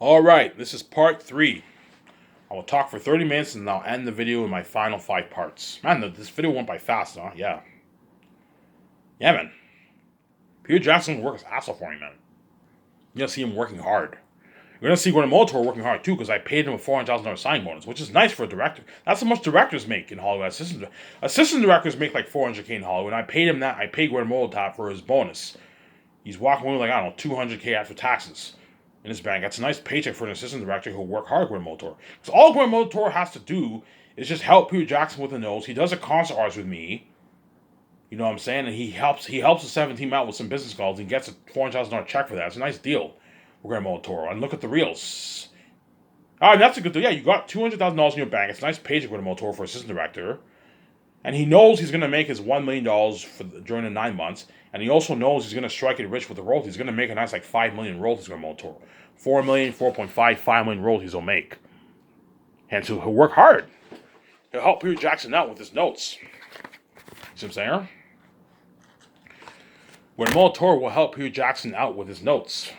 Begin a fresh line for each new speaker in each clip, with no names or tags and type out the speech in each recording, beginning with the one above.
All right, this is part 3. I will talk for 30 minutes and I'll end the video in my final 5 parts. Man, this video went by fast, huh? Yeah. Yeah, man. Peter Jackson will work his ass off for me, man. You're going to see him working hard. You're going to see Gordon Molitor working hard, too, because I paid him a $400,000 signing bonus, which is nice for a director. That's how much directors make in Hollywood. Assistant directors make like $400K in Hollywood. And I paid him that. I paid Gordon Molitor for his bonus. He's walking away with, like, I don't know, $200K after taxes in his bank. That's a nice paycheck for an assistant director who'll work hard with Gordon Molitor. Because all Gordon Molitor has to do is just help Peter Jackson with the nose. He does a concert arts with me. You know what I'm saying? And he helps the 17 out with some business calls. He gets a $400,000 check for that. It's a nice deal for Gordon Molitor. And look at the reels. Ah, that's a good deal. Yeah, you got $200,000 in your bank. It's a nice paycheck with Molitor for assistant director. And he knows he's going to make his $1 million during the 9 months. And he also knows he's going to strike it rich with the royalties. He's going to make a nice like $5 million royalties with Molitor. 4 million, 4.5, 5 million royalties he'll make. And so he'll work hard. He'll help Peter Jackson out with his notes. See what I'm saying? When Molitor will help Peter Jackson out with his notes.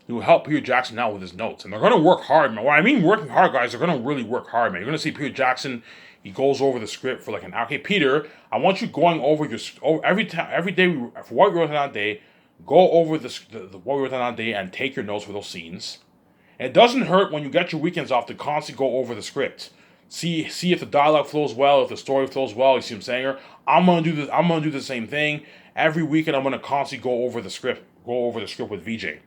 He will help Peter Jackson out with his notes. And they're going to work hard, man. When I mean working hard, guys, they're going to really work hard, man. You're going to see Peter Jackson, he goes over the script for like an hour. Okay, Peter, I want you going over your every day for what you wrote on that day. Go over what you wrote on that day and take your notes for those scenes. And it doesn't hurt when you get your weekends off to constantly go over the script. See if the dialogue flows well, if the story flows well. You see what I'm saying? I'm gonna do this. I'm gonna do the same thing every weekend. I'm gonna constantly go over the script. Go over the script with VJ.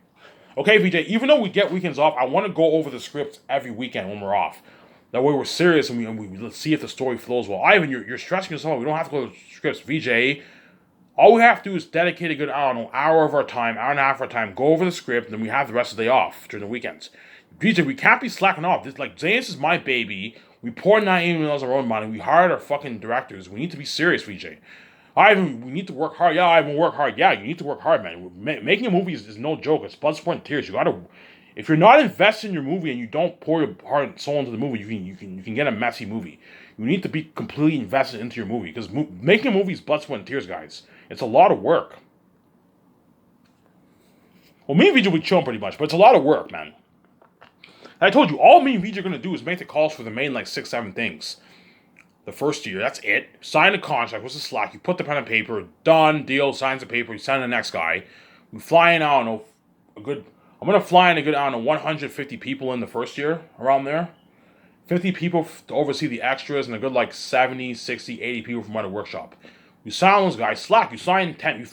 Okay, VJ. Even though we get weekends off, I want to go over the script every weekend when we're off. That way we're serious and we let's see if the story flows well. Ivan, you're stressing yourself. We don't have to go to scripts, VJ. All we have to do is dedicate a good, I don't know, hour of our time, hour and a half of our time, go over the script, and then we have the rest of the day off during the weekends. VJ, we can't be slacking off. This like Zayas is my baby. We poured $9 million of our own money. We hired our fucking directors. We need to be serious, VJ. Ivan, we need to work hard. Yeah, Ivan, work hard. Yeah, you need to work hard, man. Making a movie is no joke. It's blood, sweat, and tears. You gotta. If you're not invested in your movie and you don't pour your heart and soul into the movie, you can get a messy movie. You need to be completely invested into your movie because making a movie is blood, sweat, and tears, guys. It's a lot of work. Well, me and VJ we chill pretty much, but it's a lot of work, man. And I told you, all me and VJ are gonna do is make the calls for the main like 6, 7 things. The first year, that's it. Sign the contract. What's the slack? You put the pen on paper. Done. Deal. Signs the paper. You sign the next guy. We fly in, I don't know, I'm going to fly in a good, I don't know, 150 people in the first year, around there. 50 people to oversee the extras, and a good like 70, 60, 80 people from my workshop. You sign those guys. Slack. You fly in 10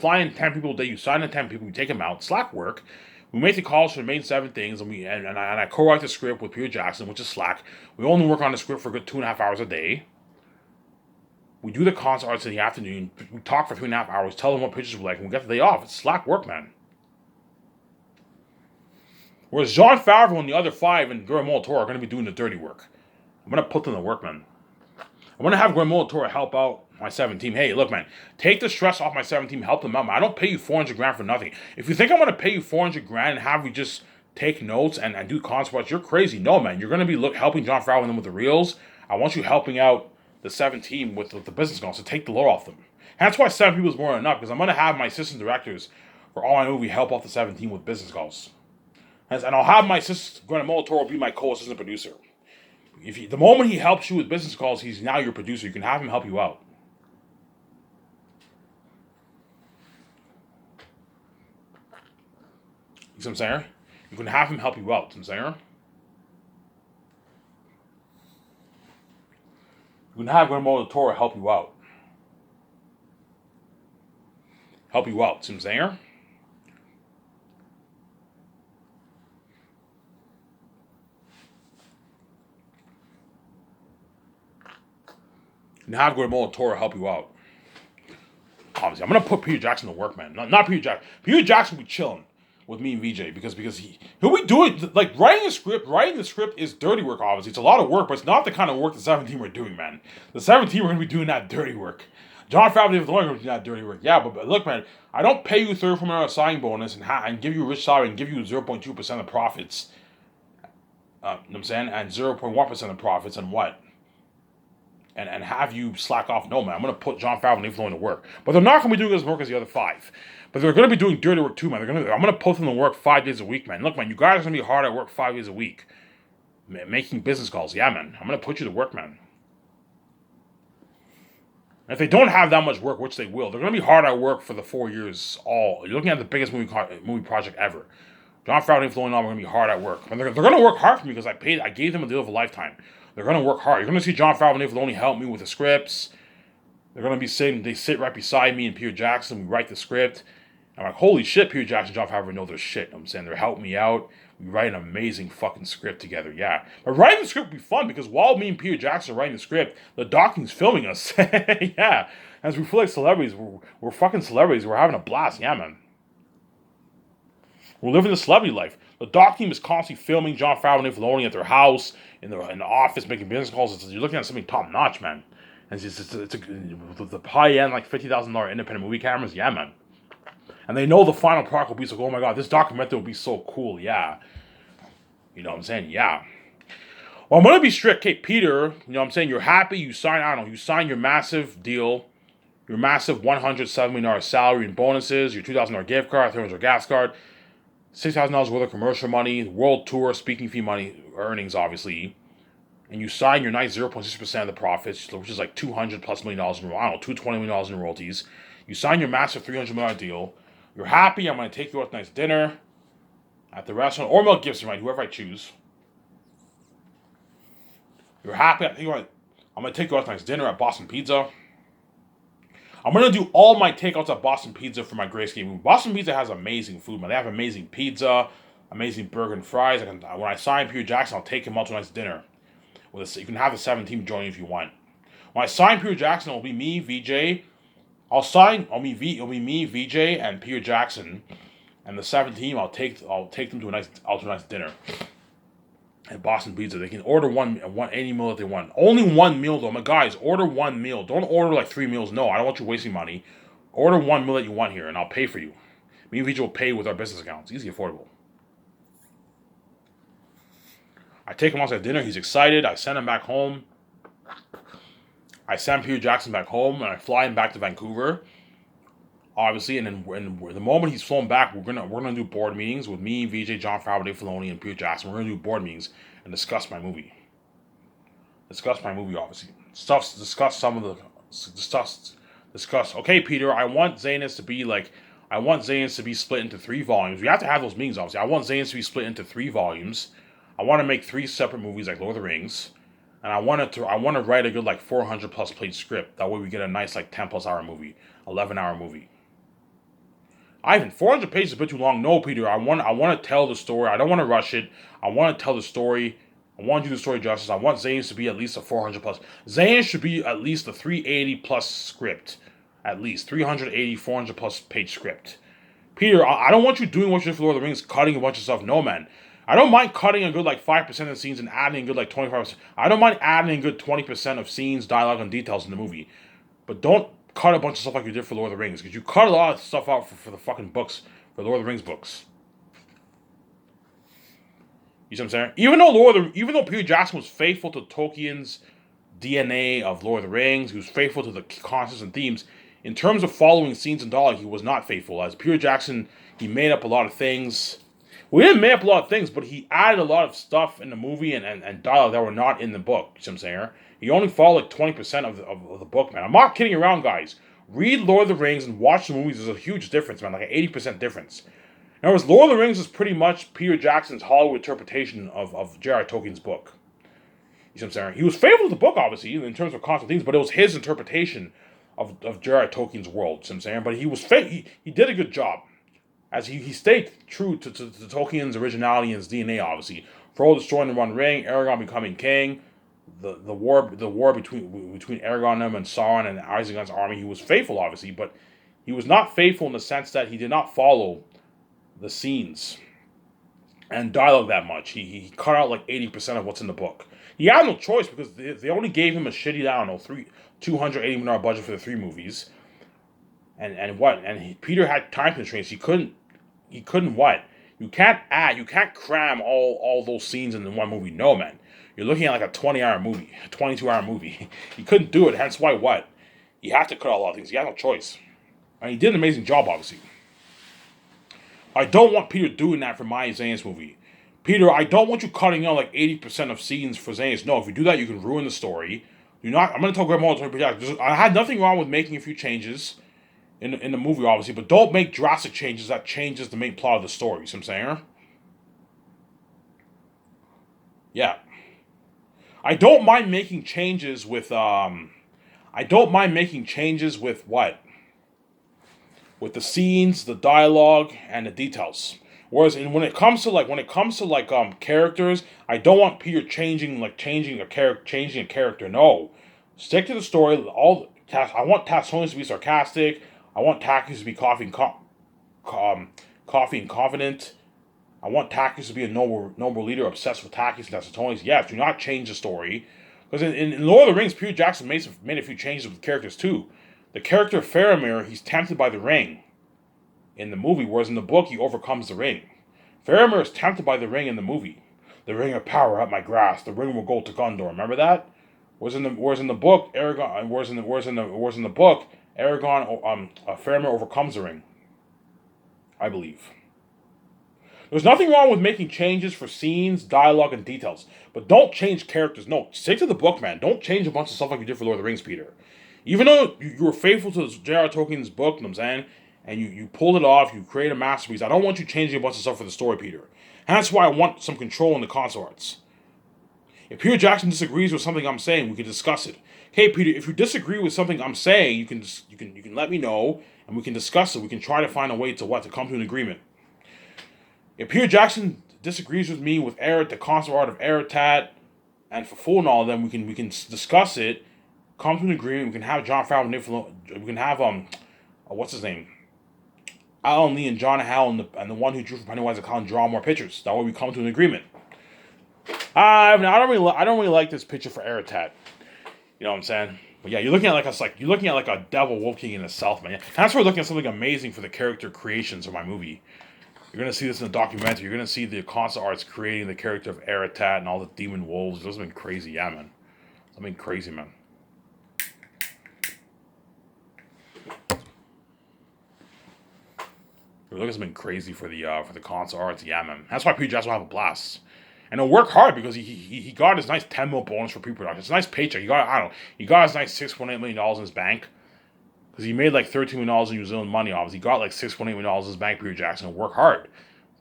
people a day. You sign the 10 people. You take them out. Slack work. We make the calls for the main 7 things, and I co-write the script with Peter Jackson, which is Slack. We only work on the script for a good 2.5 hours a day. We do the concert arts in the afternoon. We talk for 3.5 hours, tell them what pictures we like, and we get the day off. It's slack work, man. Whereas Jon Favreau and the other 5 and Guillermo del Toro are going to be doing the dirty work. I'm going to put them to work, man. I'm going to have Guillermo del Toro help out my 7 team. Hey, look, man, take the stress off my 7 team, help them out, man. I don't pay you $400,000 for nothing. If you think I'm going to pay you $400,000 and have you just take notes and do concert arts, you're crazy. No, man. You're going to be helping Jon Favreau and them with the reels. I want you helping out the 7 team with the business goals to take the load off them. And that's why 7 people is more than enough, because I'm going to have my assistant directors for all my movie help out the 7 team with business goals. And I'll have my assistant, Gordon Molitor, be my co-assistant producer. The moment he helps you with business calls, he's now your producer. You can have him help you out. You see what I'm saying? You can have him help you out. You see what I'm saying? You can have Guillermo del Toro help you out. Help you out. See what I'm saying? You can have Guillermo del Toro help you out. Obviously, I'm going to put Peter Jackson to work, man. Not Peter Jackson. Peter Jackson will be chilling with me and VJ because he'll be doing, like, writing the script is dirty work, obviously. It's a lot of work, but it's not the kind of work the 17 are doing, man. The 17 are going to be doing that dirty work. Jon Favreau is the one going to do that dirty work. Yeah, but look, man, I don't pay you $34 million signing bonus and give you a rich salary and give you 0.2% of profits. You know what I'm saying? And 0.1% of profits and what? and have you slack off. No, man, I'm going to put Jon Favreau and Dave Filoni to work. But they're not going to be doing as work as the other 5. But they're going to be doing dirty work too, man. I'm going to put them to work 5 days a week, man. Look, man, you guys are going to be hard at work 5 days a week. Making business calls. Yeah, man. I'm going to put you to work, man. And if they don't have that much work, which they will, they're going to be hard at work for the 4 years all. You're looking at the biggest movie project ever. Jon Favreau and Dave Filoni are going to be hard at work. And they're going to work hard for me because I gave them a deal of a lifetime. They're going to work hard. You're going to see Jon Favreau and Dave Filoni help me with the scripts. They're going to be sitting, they sit right beside me and Peter Jackson. We write the script. I'm like, holy shit, Peter Jackson and Jon Favreau know their shit. I'm saying they're helping me out. We write an amazing fucking script together, yeah. But writing the script would be fun because while me and Peter Jackson are writing the script, the Docking's filming us. Yeah. As we feel like celebrities, we're fucking celebrities. We're having a blast, yeah, man. We're living the celebrity life. The Doc team is constantly filming Jon Favreau and Dave Filoni at their house, in the office, making business calls. You're looking at something top notch, man. And it's the high end, like $50,000 independent movie cameras, yeah, man. And they know the final product will be so cool. Oh my god, this documentary will be so cool, yeah. You know what I'm saying? Yeah. Well, I'm gonna be strict. Okay, Peter, you know what I'm saying? You're happy, you sign your massive deal, your massive $107 million salary and bonuses, your $2,000 gift card, $300 gas card, $6,000 worth of commercial money, world tour, speaking fee money, earnings, obviously. And you sign your nice 0.6% of the profits, which is like $200 plus million in, I don't know, $220 million in royalties. You sign your massive $300 million deal. You're happy. I'm going to take you out to a nice dinner at the restaurant, or Mel Gibson, right? Whoever I choose. You're happy. I'm going to take you out to a nice dinner at Boston Pizza. I'm going to do all my takeouts at Boston Pizza for my Grayscale movie. Boston Pizza has amazing food, man. They have amazing pizza, amazing burger and fries. When I sign Peter Jackson, I'll take him out to a nice dinner. You can have the 7 team join you if you want. When I sign Peter Jackson, it'll be me, VJ. It'll be me, VJ, and Peter Jackson, and the 7 team. I'll take them to a nice dinner at Boston Pizza. They can order any meal that they want. Only one meal though. My guys, order one meal. Don't order like 3 meals. No, I don't want you wasting money. Order one meal that you want here, and I'll pay for you. Me and VJ will pay with our business accounts. Easy, affordable. I take him out to dinner. He's excited. I send him back home. I send Peter Jackson back home, and I fly him back to Vancouver. Obviously, and then the moment he's flown back, we're gonna do board meetings with me, VJ, Jon Favreau, Dave Filoni, and Peter Jackson. We're gonna do board meetings and discuss my movie. Obviously. Discuss. Okay, Peter, I want Zanus to be split into 3 volumes. We have to have those meetings, obviously. I want Zanus to be split into 3 volumes. I want to make 3 separate movies like Lord of the Rings. And I want to write a good like 400 plus page script. That way we get a nice like 10 plus hour movie, 11-hour movie. Ivan, 400 pages is a bit too long. No, Peter, I want to tell the story. I don't want to rush it. I want to tell the story. I want to do the story justice. I want Zane's to be at least a 400 plus. Zane should be at least a 380 plus script. At least 380, 400 plus page script. Peter, I don't want you doing what you did for Lord of the Rings, cutting a bunch of stuff. No, man. I don't mind cutting a good like 5% of the scenes and adding a good like 25%. I don't mind adding a good 20% of scenes, dialogue, and details in the movie. But don't cut a bunch of stuff like you did for Lord of the Rings. Because you cut a lot of stuff out for the fucking books, for Lord of the Rings books. You see what I'm saying? Even though Peter Jackson was faithful to Tolkien's DNA of Lord of the Rings, he was faithful to the concepts and themes, in terms of following scenes and dialogue, he was not faithful. As Peter Jackson, he made up a lot of things. We didn't make up a lot of things, but he added a lot of stuff in the movie and dialogue that were not in the book. You see what I'm saying? He only followed like 20% of the book, man. I'm not kidding around, guys. Read Lord of the Rings and watch the movies. There's a huge difference, man. Like an 80% difference. In other words, Lord of the Rings is pretty much Peter Jackson's Hollywood interpretation of J.R.R. Tolkien's book. You see what I'm saying? He was faithful to the book, obviously, in terms of concept themes, but it was his interpretation of J.R.R. Tolkien's world. You see what I'm saying? But he was he did a good job. As he stayed true to Tolkien's originality and his DNA, obviously. Frodo destroying the One Ring, Aragorn becoming king, the war between Aragorn and Sauron and Isengard's army. He was faithful, obviously, but he was not faithful in the sense that he did not follow the scenes and dialogue that much. He cut out like 80% of what's in the book. He had no choice because they only gave him a shitty, I don't know, $280 million budget for the 3 movies. And Peter had time constraints. He couldn't what? You can't cram all those scenes in one movie. No, man. you're looking at like a 20-hour movie, a 22-hour movie. He couldn't do it, hence why what? He had to cut out a lot of things. He had no choice. And he did an amazing job, obviously. I don't want Peter doing that for my Zane's movie. Peter, I don't want you cutting out like 80% of scenes for Zane's. No, if you do that, you can ruin the story. Do not. I'm going to talk about more. I had nothing wrong with making a few changes in the movie, obviously, but don't make drastic changes that changes the main plot of the story. You see what I'm saying? Yeah. I don't mind making changes with I don't mind making changes with what? With the scenes, the dialogue, and the details. Whereas when it comes to characters, I don't want Peter changing a character. No, stick to the story. I want Tassonis to be sarcastic. I want Takis to be coffee and confident. I want Takis to be a noble leader, obsessed with Takis and Tassonis. Yes, do not change the story. Because in Lord of the Rings, Peter Jackson made a few changes with the characters too. The character Faramir, he's tempted by the ring in the movie, whereas in the book, he overcomes the ring. Faramir is tempted by the ring in the movie. The ring of power at my grasp. The ring will go to Gondor. Remember that? Whereas in the book, Faramir overcomes the ring. I believe. There's nothing wrong with making changes for scenes, dialogue, and details. But don't change characters. No, stick to the book, man. Don't change a bunch of stuff like you did for Lord of the Rings, Peter. Even though you were faithful to J.R.R. Tolkien's book, you know what I'm saying, and you pulled it off, you created a masterpiece, I don't want you changing a bunch of stuff for the story, Peter. And that's why I want some control in the console arts. If Peter Jackson disagrees with something I'm saying, we can discuss it. Hey, Peter, if you disagree with something I'm saying, you can let me know, and we can discuss it. We can try to find a way to come to an agreement. If Peter Jackson disagrees with me with the concept art of Aratat and for full and all, then we can discuss it, come to an agreement. We can have Jon Favreau, we can have what's his name, Alan Lee and John Howell and the one who drew for Pennywise and Clown draw more pictures. That way we come to an agreement. I don't really like this picture for Aratat. You know what I'm saying? But yeah, you're looking at like a devil Wolf King in itself, man. That's why we're looking at something amazing for the character creations of my movie. You're going to see this in the documentary. You're going to see the concept arts creating the character of Aratat and all the demon wolves. Those have been crazy, yeah, man. I mean, crazy, man. Look, it's been crazy for the concept arts, yeah, man. That's why Peter Jackson will have a blast. And he'll work hard because he got his nice 10 mil bonus for pre-production. It's a nice paycheck. He got his nice $6.8 million in his bank. Because he made like $13 million in New Zealand money off. He got like $6.8 million in his bank, Peter Jackson, and work hard.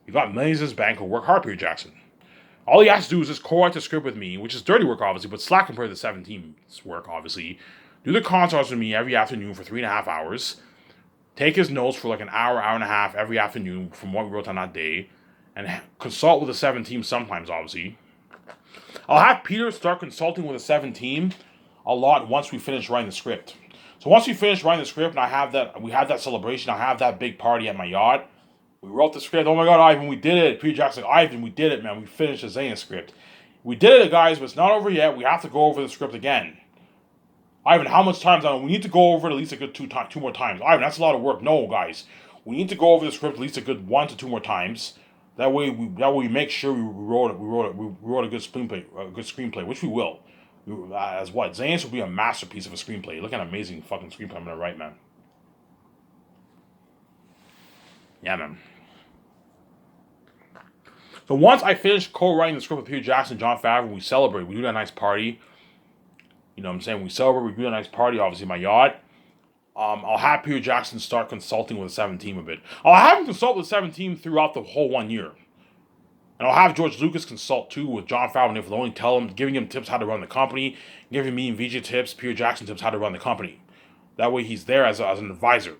He got millions in his bank and work hard, Peter Jackson. All he has to do is just co-write the script with me, which is dirty work, obviously, but slack compared to the 17's work, obviously. Do the consults with me every afternoon for 3.5 hours. Take his notes for like an hour, hour and a half every afternoon from what we wrote on that day. And consult with the 7 team sometimes, obviously. I'll have Peter start consulting with the 7 team a lot once we finish writing the script. So once we finish writing the script and we had that celebration, I have that big party at my yacht. We wrote the script. Oh my God, Ivan, we did it. Peter Jackson, Ivan, we did it, man. We finished the Zane script. We did it, guys, but it's not over yet. We have to go over the script again. Ivan, how much time? We need to go over it at least a good two more times. Ivan, that's a lot of work. No, guys. We need to go over the script at least a good 1 to 2 more times. That way we make sure we wrote a good screenplay, which we will. As what? Zane's will be a masterpiece of a screenplay. Look at an amazing fucking screenplay I'm gonna write, man. Yeah, man. So once I finish co-writing the script with Peter Jackson and Jon Favreau, we celebrate. We do that nice party. You know what I'm saying? We celebrate. We do that nice party, obviously, my yacht. I'll have Peter Jackson start consulting with the 7 team a bit. I'll have him consult with the 7 team throughout the whole 1 year. And I'll have George Lucas consult too with Jon Favreau and Nick Filoni, giving him tips how to run the company, giving me and VJ tips, Peter Jackson tips how to run the company. That way he's there as an advisor.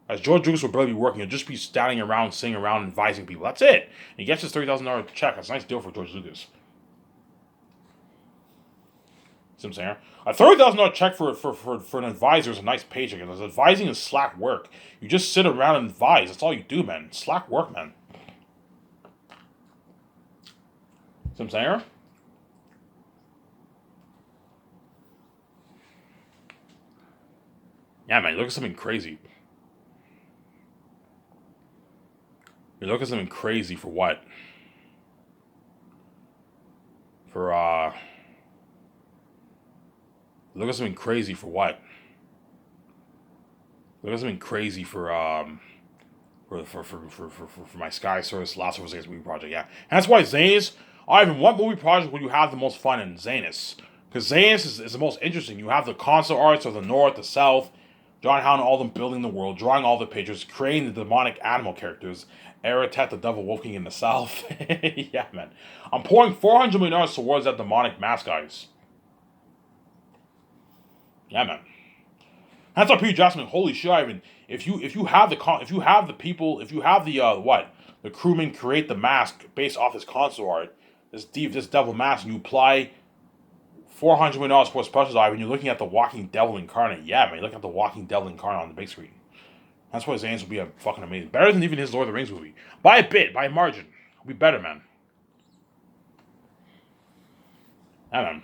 As George Lucas will barely be working, he'll just be standing around, sitting around, advising people. That's it. And he gets his $30,000 check. That's a nice deal for George Lucas. See what I'm saying? A $30,000 check for an advisor is a nice paycheck. Because advising is slack work. You just sit around and advise. That's all you do, man. Slack work, man. See what I'm saying? Yeah, man, you look at something crazy. You look at something crazy for what? For look at something crazy for what? Look at something crazy for my Sky Source Last of Us movie project. Yeah, and that's why Zanus. Ivan, what movie project would you have the most fun in? Zanus, because Zanus is the most interesting. You have the concept arts of the North, the South, John Howland, all them building the world, drawing all the pictures, creating the demonic animal characters. Eratet, the devil walking in the South. Yeah, man. I'm pouring $400 million towards that demonic mask, guys. Yeah, man. That's why Peter Jackson. Holy shit, Ivan! If you have the people, if you have the crewmen create the mask based off this console art, this devil mask, and you apply $400 million for specials, Ivan, you're looking at the Walking Devil incarnate. Yeah, man, you're looking at the Walking Devil incarnate on the big screen. That's why Zane's will be a fucking amazing, better than even his Lord of the Rings movie by a bit, by a margin. It'll be better, man. Yeah, man.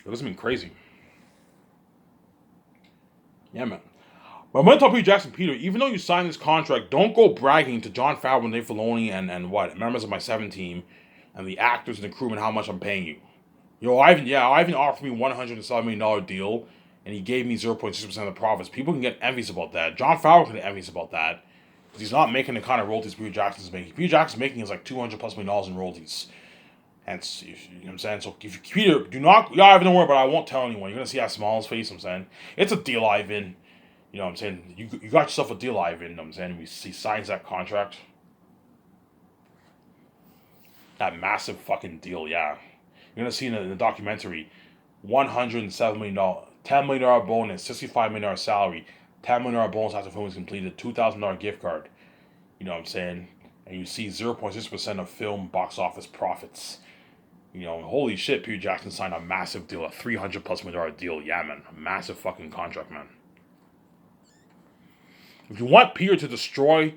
It doesn't mean crazy. Yeah, man. But I'm going to tell Peter Jackson, Peter, even though you signed this contract, don't go bragging to Jon Favreau and Dave Filoni and members of my 7 team and the actors and the crewmen how much I'm paying you. Ivan offered me $107 million deal, and he gave me 0.6% of the profits. People can get envious about that. Jon Favreau can get envious about that, because he's not making the kind of royalties Peter Jackson's making. Peter Jackson's making is like $200+ million in royalties. And you know what I'm saying? So if Peter, do not, Ivan, don't worry about it. I won't tell anyone. You're going to see how small his face, I'm saying. It's a deal, Ivan. You know what I'm saying? You got yourself a deal, Ivan. You know what I'm saying? He signs that contract. That massive fucking deal, yeah. You're going to see in the documentary, $107 million, $10 million bonus, $65 million salary, $10 million bonus after film is completed, $2,000 gift card. You know what I'm saying? And you see 0.6% of film box office profits. You know, holy shit, Peter Jackson signed a massive deal, a $300+ million deal. Yeah, man. A massive fucking contract, man. If you want Peter to destroy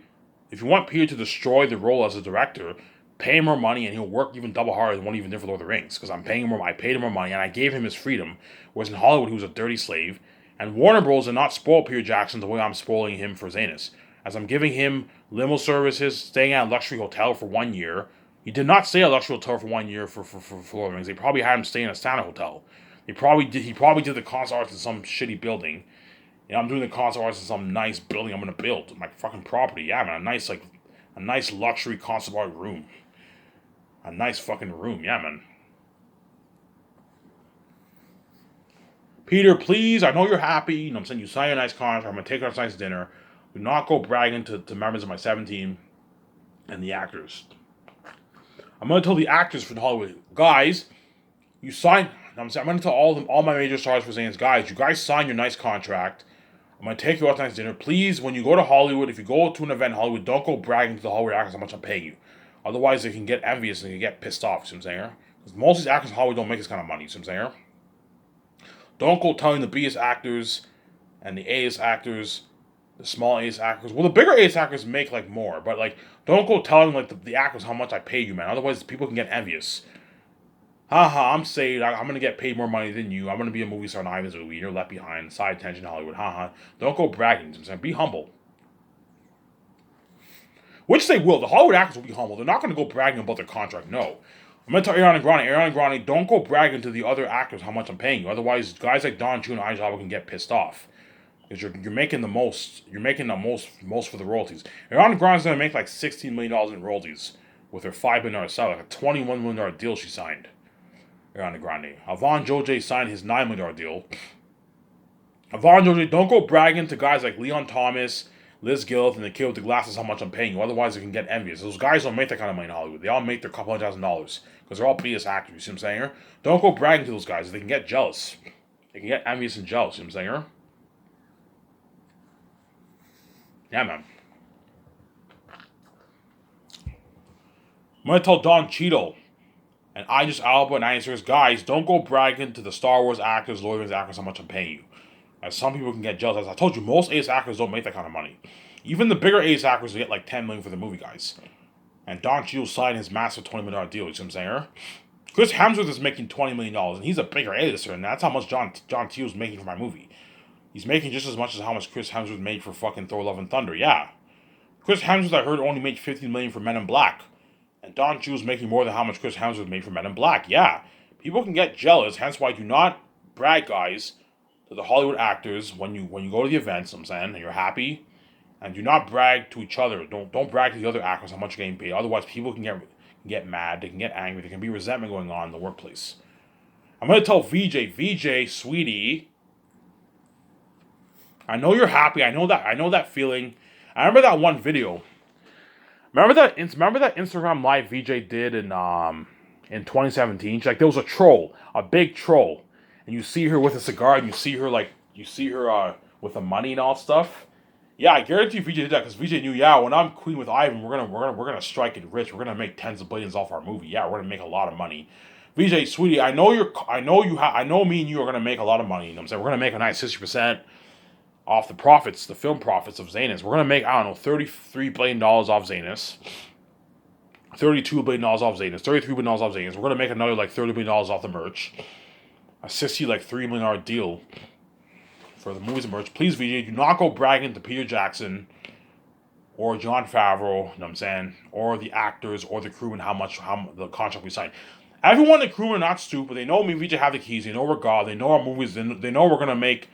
the role as a director, pay him more money and he'll work even double harder than what even did for Lord of the Rings. Because I paid him more money and I gave him his freedom. Whereas in Hollywood he was a dirty slave. And Warner Bros. Did not spoil Peter Jackson the way I'm spoiling him for Zanus. As I'm giving him limo services, staying at a luxury hotel for 1 year. He did not stay at a luxury hotel for 1 year for Lord of the Rings. They probably had him stay in a standard hotel. He probably did the concert arts in some shitty building. You know, I'm doing the concert arts in some nice building I'm gonna build. My fucking property. Yeah, man. A nice luxury concert art room. A nice fucking room. Yeah, man. Peter, please, I know you're happy. You know what I'm saying? You signed a nice contract. I'm gonna take us a nice dinner. Do not go bragging to members of my 7 team and the actors. I'm gonna tell the actors from Hollywood, guys, you signed. I'm gonna tell all my major stars for Zane's, guys, you guys signed your nice contract. I'm going to take you out to nice dinner. Please, when you go to Hollywood, if you go to an event in Hollywood, don't go bragging to the Hollywood actors how much I'm paying you. Otherwise, they can get envious and they can get pissed off, you know what I'm saying? Because most of these actors in Hollywood don't make this kind of money, you know what I'm saying? Don't go telling the B-list actors and the A-list actors, the small A-list actors. Well, the bigger A-list actors make, like, more. But, like, don't go telling, like, the actors how much I pay you, man. Otherwise, people can get envious. Haha, I'm saved. I'm going to get paid more money than you. I'm going to be a movie star in Ivan's movie. You're left behind. Side attention Hollywood. Haha. Don't go bragging. You know what I'm saying? Be humble. Which they will. The Hollywood actors will be humble. They're not going to go bragging about their contract. No. I'm going to tell Ariana Grande, don't go bragging to the other actors how much I'm paying you. Otherwise, guys like Don Cheadle and Idris Elba can get pissed off. Because you're making the most. You're making the most for the royalties. Ariana Grande's going to make like $16 million in royalties with her $5 million salary. Like a $21 million deal she signed. Ariana Grande. Avon Jose signed his $9 million deal. Avon Jose, don't go bragging to guys like Leon Thomas, Liz Gillett, and the kid with the glasses how much I'm paying you. Otherwise, they can get envious. Those guys don't make that kind of money in Hollywood. They all make their couple $100,000 because they're all B-list actors. You see what I'm saying here? Don't go bragging to those guys. They can get jealous. They can get envious and jealous. You know what I'm saying here? Yeah, man. I'm going to tell Don Cheadle and Idris Elba and Andy Serkis, guys, don't go bragging to the Star Wars actors, Lord of the Rings actors, how much I'm paying you. As some people can get jealous. As I told you, most A-list actors don't make that kind of money. Even the bigger A-list actors get like $10 million for the movie, guys. And Don Cheadle signed his massive $20 million deal, you see what I'm saying? Chris Hemsworth is making $20 million, and he's a bigger A-lister, and that's how much John Cheadle's making for my movie. He's making just as much as how much Chris Hemsworth made for fucking Thor Love and Thunder, yeah. Chris Hemsworth, I heard, only made $15 million for Men in Black. And Don Cheadle's making more than how much Chris Hemsworth made for Men in Black. Yeah, people can get jealous. Hence why I do not brag, guys, to the Hollywood actors when you go to the events. I'm saying, and you're happy, and do not brag to each other. Don't brag to the other actors how much you're getting paid. Otherwise, people can get mad. They can get angry. There can be resentment going on in the workplace. I'm gonna tell VJ, sweetie. I know you're happy. I know that feeling. I remember that one video. Remember that Instagram live VJ did in 2017. She's like, there was a troll, a big troll, and you see her with a cigar, and you see her with the money and all stuff. Yeah, I guarantee VJ did that because VJ knew. Yeah, when I'm queen with Ivan, we're gonna strike it rich. We're gonna make tens of billions off our movie. Yeah, we're gonna make a lot of money. VJ, sweetie, I know me and you are gonna make a lot of money. You know what I'm saying? We're gonna make a nice 60% off the profits, the film profits of Zanus. We're gonna make, I don't know, $33 billion off Zanus. $32 billion off Zanus. $33 billion off Zanus. We're gonna make another like $30 billion off the merch. A $3 million deal for the movies and merch. Please, VJ, do not go bragging to Peter Jackson or Jon Favreau, you know what I'm saying, or the actors or the crew and how the contract we signed. Everyone in the crew are not stupid. They know me and VJ have the keys. They know we're God. They know our movies. They know we're gonna make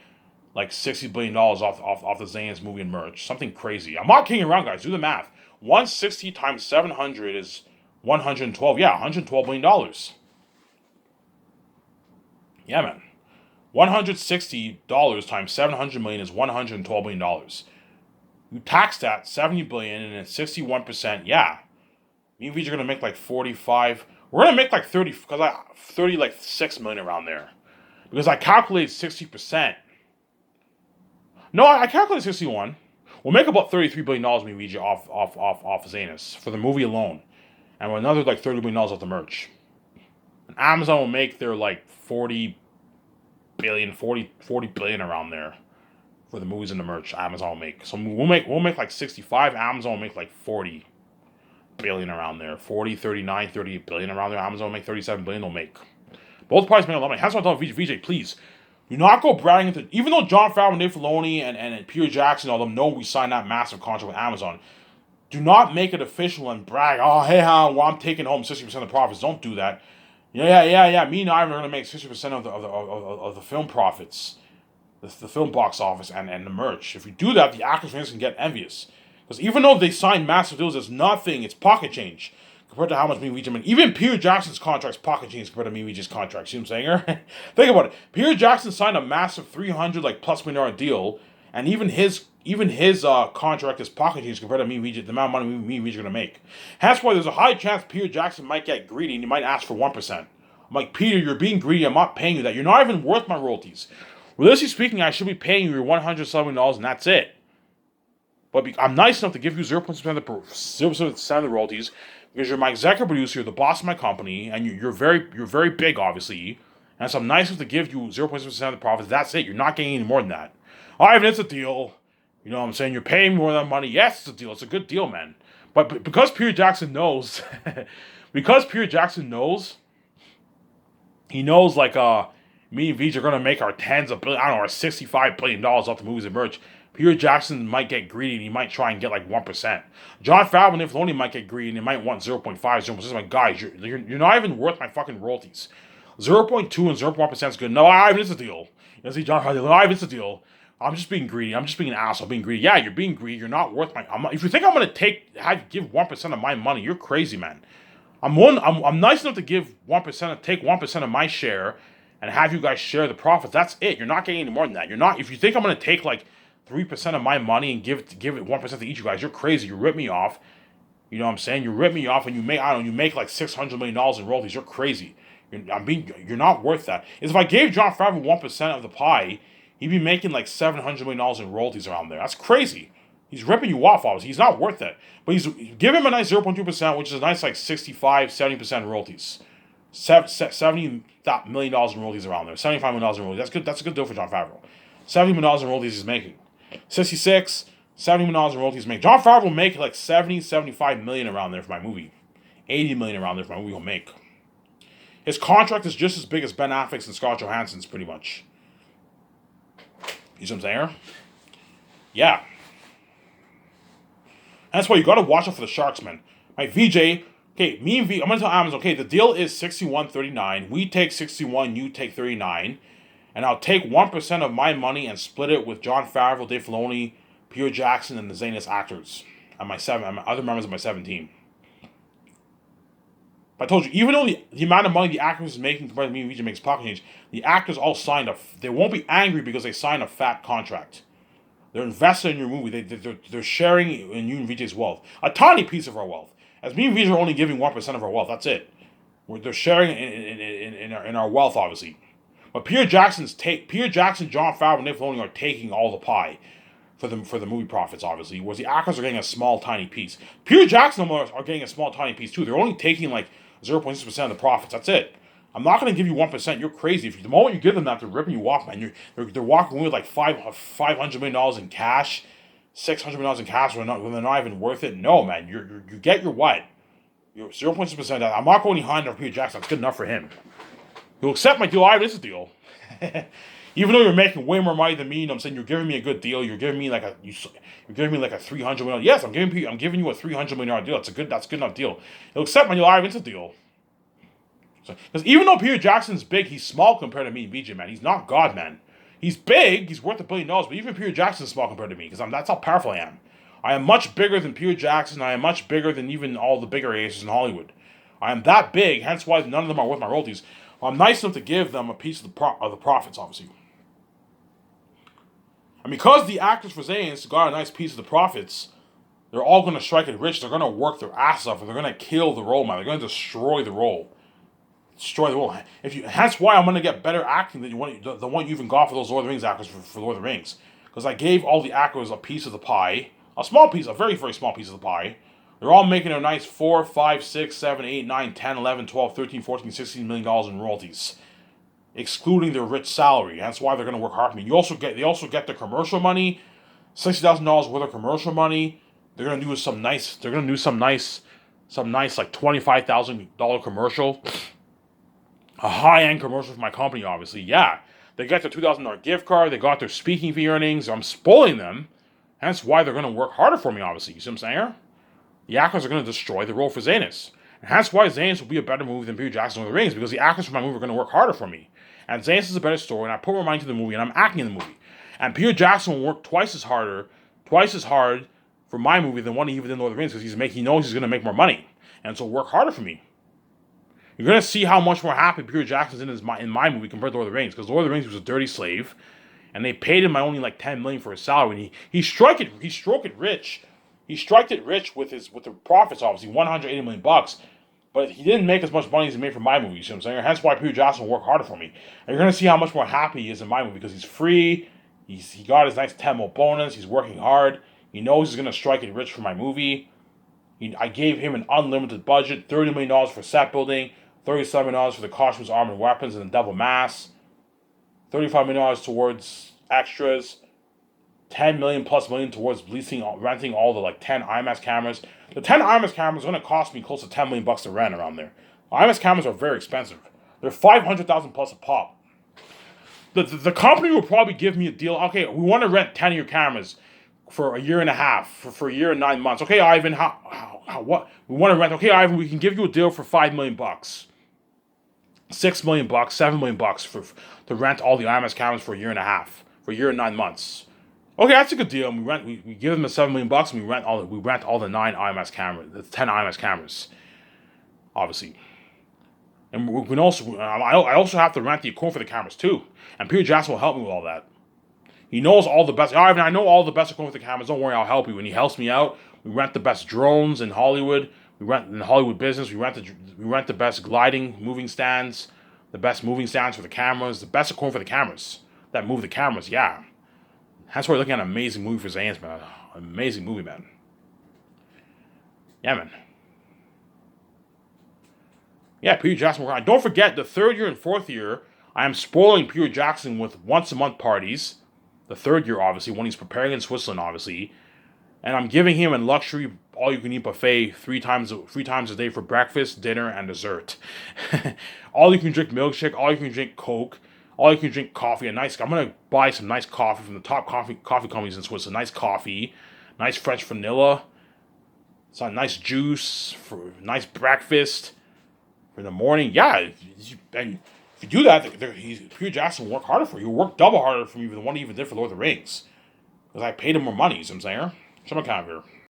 like $60 billion off the Zanus movie and merch. Something crazy. I'm not kidding around, guys. Do the math. 160 times 700 is 112. Yeah, $112 million. Yeah, man. $160 times 700 million is $112 million. You tax that 70 billion and it's 61%. Yeah, me and VJ are gonna make like 45. We're gonna make like 30 because 36 million around there because I calculated 60%. No, I calculated 61. We'll make about $33 billion, me and VJ, off Zanus for the movie alone, and another like $30 billion off the merch. And Amazon will make their like 40 billion around there for the movies and the merch. Amazon will make. So we'll make like 65. Amazon will make like 40 billion around there. 40, 39, 38 billion around there. Amazon will make 37 billion. They'll make. Both parties make a lot of money. That's what I'm telling VJ, please. Do not go bragging into, even though Jon Favreau and Dave Filoni and Peter Jackson, all them know we signed that massive contract with Amazon. Do not make it official and brag. Oh, hey, well, I'm taking home 60% of the profits. Don't do that. Yeah. Me and Ivan are going to make 60% of the film profits, the film box office and the merch. If we do that, the actors can get envious. Because even though they signed massive deals, it's nothing. It's pocket change compared to how much me and VJ make. Even Peter Jackson's contract's pocket change compared to me and VJ's contract. See what I'm saying? Think about it. Peter Jackson signed a massive 300 like plus $1 million deal, and even his contract is pocket change compared to me and VJ, the amount of money me and VJ are gonna make. Hence why there's a high chance Peter Jackson might get greedy and he might ask for 1%. I'm like, Peter, you're being greedy. I'm not paying you that. You're not even worth my royalties. Realistically speaking, I should be paying you your $170 and that's it. But I'm nice enough to give you 0.7% of the royalties because you're my executive producer, you're the boss of my company, and you're very big, obviously. And so I'm nice enough to give you 0.7% of the profits. That's it. You're not getting any more than that. Ivan, it's a deal. You know what I'm saying? You're paying more than money. Yes, it's a deal. It's a good deal, man. But because Peter Jackson knows, he knows like me and VJ are gonna make our tens of billion, I don't know, our $65 billion off the movies and merch. Peter Jackson might get greedy and he might try and get like 1%. Jon Favreau and Filoni might get greedy and they might want 0.5, 0.6. Like, guys, you're not even worth my fucking royalties. 0.2 and 0.1% is good. No, Ivan, it's a deal. You see, Jon Favreau, Ivan, it's a deal. I'm just being greedy. I'm just being an asshole, being greedy. Yeah, you're being greedy. You're not worth my. If you think I'm gonna give 1% of my money, you're crazy, man. I'm nice enough to give 1%, take 1% of my share, and have you guys share the profits. That's it. You're not getting any more than that. You're not. If you think I'm gonna take like 3% of my money and give it 1% to each of you guys, you're crazy. You rip me off. You know what I'm saying? You rip me off, and you make like $600 million in royalties. You're crazy. You're not worth that. If I gave Jon Favreau 1% of the pie, he'd be making like $700 million in royalties around there. That's crazy. He's ripping you off, obviously. He's not worth it. But give him a nice 0.2%, which is a nice like 65-70% royalties. $70 million in royalties around there. $75 million in royalties. That's good. That's a good deal for Jon Favreau. $70 million in royalties he's making. 66, $70 million in royalties make. Jon Favreau will make like 75 million around there for my movie. 80 million around there for my movie he'll make. His contract is just as big as Ben Affleck's and Scarlett Johansson's, pretty much. You see what I'm saying? Yeah. That's why you gotta watch out for the sharks, man. My VJ, Okay, I'm gonna tell Amazon, okay, the deal is 61-39. We take 61, you take 39. And I'll take 1% of my money and split it with Jon Favreau, Dave Filoni, Peter Jackson, and the Zanus actors. And my other members of my 17. But I told you, even though the amount of money the actors is making compared to me and VJ makes pocket change, the actors all signed they won't be angry because they signed a fat contract. They're invested in your movie. They're sharing in you and VJ's wealth. A tiny piece of our wealth. As me and VJ are only giving 1% of our wealth. That's it. They're sharing in our wealth, obviously. But Peter Jackson, Jon Favreau, and Dave Filoni are taking all the pie for the movie profits, obviously. Whereas the actors are getting a small, tiny piece. Peter Jackson are getting a small, tiny piece too. They're only taking like 0.6% of the profits. That's it. I'm not going to give you 1%. You're crazy. The moment you give them that, they're ripping you off, man. They're walking away with like $500 million in cash, $600 million in cash when they're not even worth it. No, man. You get your what? You're 0.6%. I'm not going behind for Peter Jackson. That's good enough for him. He'll accept my deal. This deal. Even though you're making way more money than me, you know what I'm saying, you're giving me a good deal. You're giving me like a $300 million. Yes, I'm giving you a $300 million deal. That's good enough deal. He'll accept my deal. It's a deal. Because even though Peter Jackson's big, he's small compared to me and BJ, man. He's not God, man. He's big. He's worth $1 billion. But even Peter Jackson's small compared to me. Because that's how powerful I am. I am much bigger than Peter Jackson. I am much bigger than even all the bigger actors in Hollywood. I am that big. Hence why none of them are worth my royalties. I'm nice enough to give them a piece of the profits, obviously. And because the actors for Zane's got a nice piece of the profits, they're all going to strike it rich. They're going to work their ass off, and they're going to kill the role, man. They're going to destroy the role. That's why I'm going to get better acting than the one you even got for those Lord of the Rings actors for Lord of the Rings. Because I gave all the actors a piece of the pie. A small piece, a very, very small piece of the pie. They're all making a nice 4, 5, 6, 7, 8, 9, 10, 11, 12, 13, 14, 16 million dollars in royalties, excluding their rich salary. That's why they're going to work hard for me. They also get the commercial money, $60,000 worth of commercial money. They're going to do some nice like $25,000 commercial, a high-end commercial for my company, obviously. Yeah, they get their $2,000 gift card. They got their speaking fee earnings. I'm spoiling them. Hence why they're going to work harder for me, obviously. You see what I'm saying? The actors are going to destroy the role for Zanus. And that's why Zanus will be a better movie than Peter Jackson with the Rings, because the actors for my movie are going to work harder for me. And Zanus is a better story, and I put more money into the movie, and I'm acting in the movie. And Peter Jackson will work twice as hard for my movie than what he even did in Lord of the Rings, because he knows he's going to make more money. And so work harder for me. You're going to see how much more happy Peter Jackson's in my movie compared to Lord of the Rings, because Lord of the Rings was a dirty slave, and they paid him only like $10 million for his salary, and he struck it rich. He struck it rich with the profits, obviously, $180 million. But he didn't make as much money as he made for my movie, you see what I'm saying? Hence why Peter Jackson will work harder for me. And you're going to see how much more happy he is in my movie, because he's free, he got his nice 10 mil bonus, he's working hard, he knows he's going to strike it rich for my movie. I gave him an unlimited budget, $30 million for set building, $37 million for the costumes, armor, and weapons, and the Devil Mask, $35 million towards extras, $10 million plus million towards renting all the 10 IMAX cameras. The 10 IMAX cameras are going to cost me close to $10 million to rent around there. IMAX cameras are very expensive. They're $500,000 plus a pop. The company will probably give me a deal. Okay, we want to rent 10 of your cameras for a year and a half, for a year and 9 months. Okay, Ivan, what? We want to rent. Okay, Ivan, we can give you a deal for $5 million, $6 million, $7 million to rent all the IMAX cameras for a year and a half, for a year and 9 months. Okay, that's a good deal. We give them the $7 million and we rent all the 9 IMAX cameras, the 10 IMAX cameras, obviously. And we can also, I also have to rent the equipment for the cameras too. And Peter Jackson will help me with all that. He knows all the best. I know all the best equipment for the cameras. Don't worry, I'll help you. And he helps me out. We rent the best drones in Hollywood. We rent in the Hollywood business. We rent the best gliding moving stands, the best moving stands for the cameras, the best equipment for the cameras that move the cameras. Yeah, that's why we're looking at an amazing movie for Zane's, man. Amazing movie, man. Yeah, man. Yeah, Peter Jackson. Don't forget, the 3rd year and 4th year, I am spoiling Peter Jackson with once-a-month parties. The 3rd year, obviously, when he's preparing in Switzerland, obviously. And I'm giving him a luxury all-you-can-eat buffet three times a day for breakfast, dinner, and dessert. All-you-can-drink milkshake, all-you-can-drink Coke, all-you-can-drink coffee. I'm going to buy some nice coffee from the top coffee companies in Switzerland. Nice coffee, nice French vanilla, some nice juice for nice breakfast for the morning. Yeah, and if you do that, Peter Jackson will work harder for you. He'll work double harder for you than what he even did for Lord of the Rings. Because I paid him more money, you know what I'm saying? Some account here.